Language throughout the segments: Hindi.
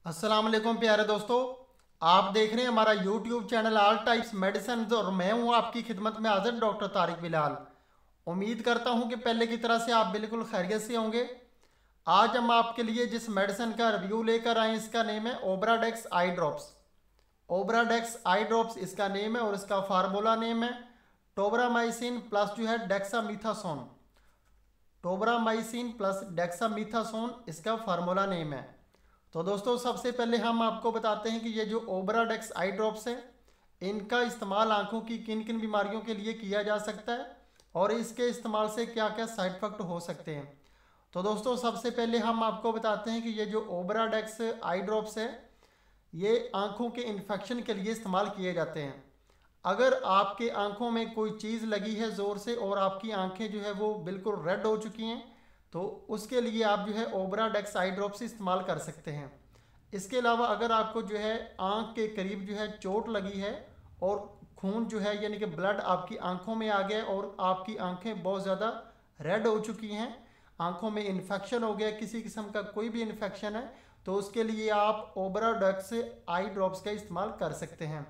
अस्सलाम वालेकुम प्यारे दोस्तों। आप देख रहे हैं हमारा YouTube channel all types medicine और मैं हूं आपकी खिदमत में हाजिर डॉक्टर तारिक बिलाल। उम्मीद करता हूं कि पहले की तरह से आप बिल्कुल खैरियत से होंगे। आज हम आपके लिए जिस मेडिसिन का रिव्यू लेकर आए इसका नेम है ओब्राडेक्स आई ड्रॉप्स। ओब्राडेक्स आई ड्रॉप्स इसका नेम है और इसका फार्मूला नेम है टोब्रामाइसिन प्लस जो है डेक्सामीथासोन। टोब्रामाइसिन प्लस डेक्सामीथासोन इसका फार्मूला नेम है। तो दोस्तों सबसे पहले हम आपको बताते हैं कि ये जो ओब्राडेक्स आई ड्रॉप्स है इनका इस्तेमाल आंखों की किन किन बीमारियों के लिए किया जा सकता है और इसके इस्तेमाल से क्या क्या साइड इफेक्ट हो सकते हैं। तो दोस्तों सबसे पहले हम आपको बताते हैं कि ये जो ओब्राडेक्स आई ड्रॉप्स है ये आंखों के इन्फेक्शन के लिए इस्तेमाल किए जाते हैं। अगर आपके आंखों में कोई चीज़ लगी है ज़ोर से और आपकी आंखें जो है वो बिल्कुल रेड हो चुकी हैं तो उसके लिए आप जो है ओब्राडेक्स आई ड्रॉप्स इस्तेमाल कर सकते हैं। इसके अलावा अगर आपको जो है आंख के करीब जो है चोट लगी है और खून जो है यानी कि ब्लड आपकी आंखों में आ गया और आपकी आंखें बहुत ज़्यादा रेड हो चुकी हैं, आंखों में इन्फेक्शन हो गया, किसी किस्म का कोई भी इन्फेक्शन है, तो उसके लिए आप ओब्राडेक्स आई ड्रॉप्स का इस्तेमाल कर सकते हैं।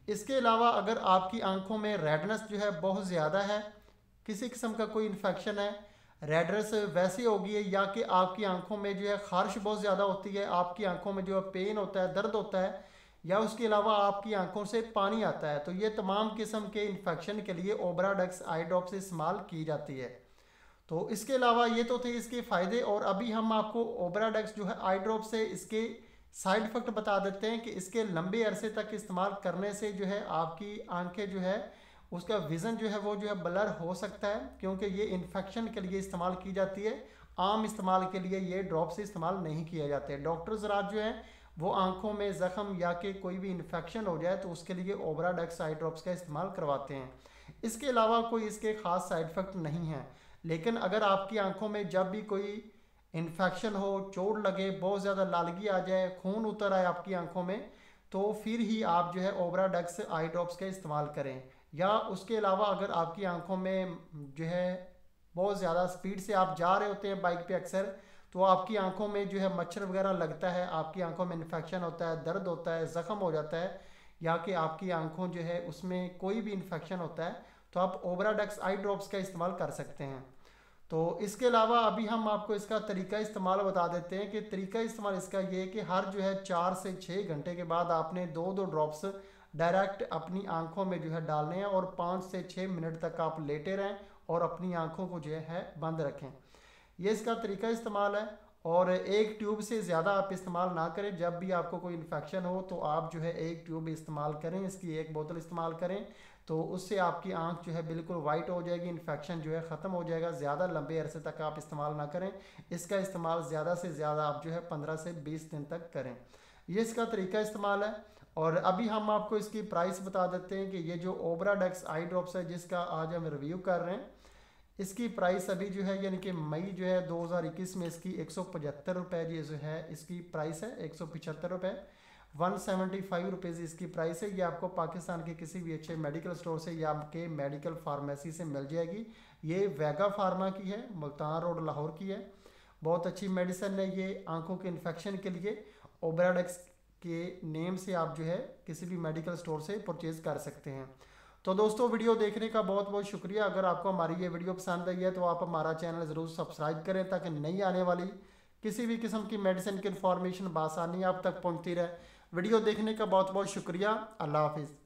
इसके अलावा अगर आपकी आंखों में रेडनेस जो है बहुत ज़्यादा है, किसी किस्म का कोई इन्फेक्शन है, रेडनेस वैसी होगी है या कि आपकी आंखों में जो है खारिश बहुत ज़्यादा होती है, आपकी आंखों में जो है पेन होता है, दर्द होता है, या उसके अलावा आपकी आंखों से पानी आता है, तो ये तमाम किस्म के इन्फेक्शन के लिए ओब्राडेक्स आई ड्रॉप्स इस्तेमाल की जाती है। तो इसके अलावा ये तो थे इसके फ़ायदे, और अभी हम आपको ओब्राडेक्स जो है आई ड्रॉप से इसके साइड इफ़ेक्ट बता देते हैं कि इसके लंबे अरसे तक इस्तेमाल करने से जो है आपकी आंखें जो है उसका विज़न जो है वो जो है ब्लर हो सकता है, क्योंकि ये इन्फेक्शन के लिए इस्तेमाल की जाती है। आम इस्तेमाल के लिए ये ड्रॉप्स इस्तेमाल नहीं किए जाते। डॉक्टर्स रात जो हैं वो आंखों में ज़ख़म या कि कोई भी इन्फेक्शन हो जाए तो उसके लिए ओब्राडेक्स आई ड्रॉप्स का इस्तेमाल करवाते हैं। इसके अलावा कोई इसके ख़ास साइड इफ़ेक्ट नहीं है। लेकिन अगर आपकी आंखों में जब भी कोई इन्फेक्शन हो, चोट लगे, बहुत ज़्यादा लालगी आ जाए, खून उतर आए आपकी आंखों में, तो फिर ही आप जो है ओब्राडेक्स आई ड्रॉप्स का इस्तेमाल करें। या उसके अलावा अगर आपकी आंखों में जो है बहुत ज़्यादा स्पीड से आप जा रहे होते हैं बाइक पे अक्सर, तो आपकी आंखों में जो है मच्छर वगैरह लगता है, आपकी आंखों में इन्फेक्शन होता है, दर्द होता है, ज़ख़म हो जाता है, या कि आपकी आंखों जो है उसमें कोई भी इन्फेक्शन होता है, तो आप ओब्राडेक्स आई ड्रॉप्स का इस्तेमाल कर सकते हैं। तो इसके अलावा अभी हम आपको इसका तरीका इस्तेमाल बता देते हैं कि तरीका इस्तेमाल इसका ये है कि हर जो है 4 से 6 घंटे के बाद आपने दो दो ड्रॉप्स डायरेक्ट अपनी आंखों में जो है डालने हैं और 5 से 6 मिनट तक आप लेटे रहें और अपनी आंखों को जो है बंद रखें। ये इसका तरीका इस्तेमाल है। और एक ट्यूब से ज़्यादा आप इस्तेमाल ना करें। जब भी आपको कोई इन्फेक्शन हो तो आप जो है एक ट्यूब इस्तेमाल करें, इसकी एक बोतल इस्तेमाल करें, तो उससे आपकी आंख जो है बिल्कुल वाइट हो जाएगी, इन्फेक्शन जो है ख़त्म हो जाएगा। ज़्यादा लंबे अरसे तक आप इस्तेमाल ना करें। इसका इस्तेमाल ज़्यादा से ज़्यादा आप जो है 15 से 20 दिन तक करें। ये इसका तरीका इस्तेमाल है। और अभी हम आपको इसकी प्राइस बता देते हैं कि ये जो ओब्राडेक्स आई ड्रॉप्स है जिसका आज हम रिव्यू कर रहे हैं, इसकी प्राइस अभी जो है यानी कि मई जो है 2021 में इसकी 175 रुपये जो है इसकी प्राइस है, 175 रुपये, 175 रुपीज़ इसकी प्राइस है। ये आपको पाकिस्तान के किसी भी अच्छे मेडिकल स्टोर से या आपके मेडिकल फार्मेसी से मिल जाएगी। ये वेगा फार्मा की है, मुल्तान रोड लाहौर की है। बहुत अच्छी मेडिसिन है ये आंखों के इन्फेक्शन के लिए। ओब्राडेक्स के नेम से आप जो है किसी भी मेडिकल स्टोर से परचेज़ कर सकते हैं। तो दोस्तों वीडियो देखने का बहुत बहुत शुक्रिया। अगर आपको हमारी ये वीडियो पसंद आई है तो आप हमारा चैनल ज़रूर सब्सक्राइब करें ताकि नई आने वाली किसी भी किस्म की मेडिसिन की इन्फॉर्मेशन बआसानी आप तक पहुंचती रहे। वीडियो देखने का बहुत बहुत शुक्रिया। अल्लाह हाफिज़।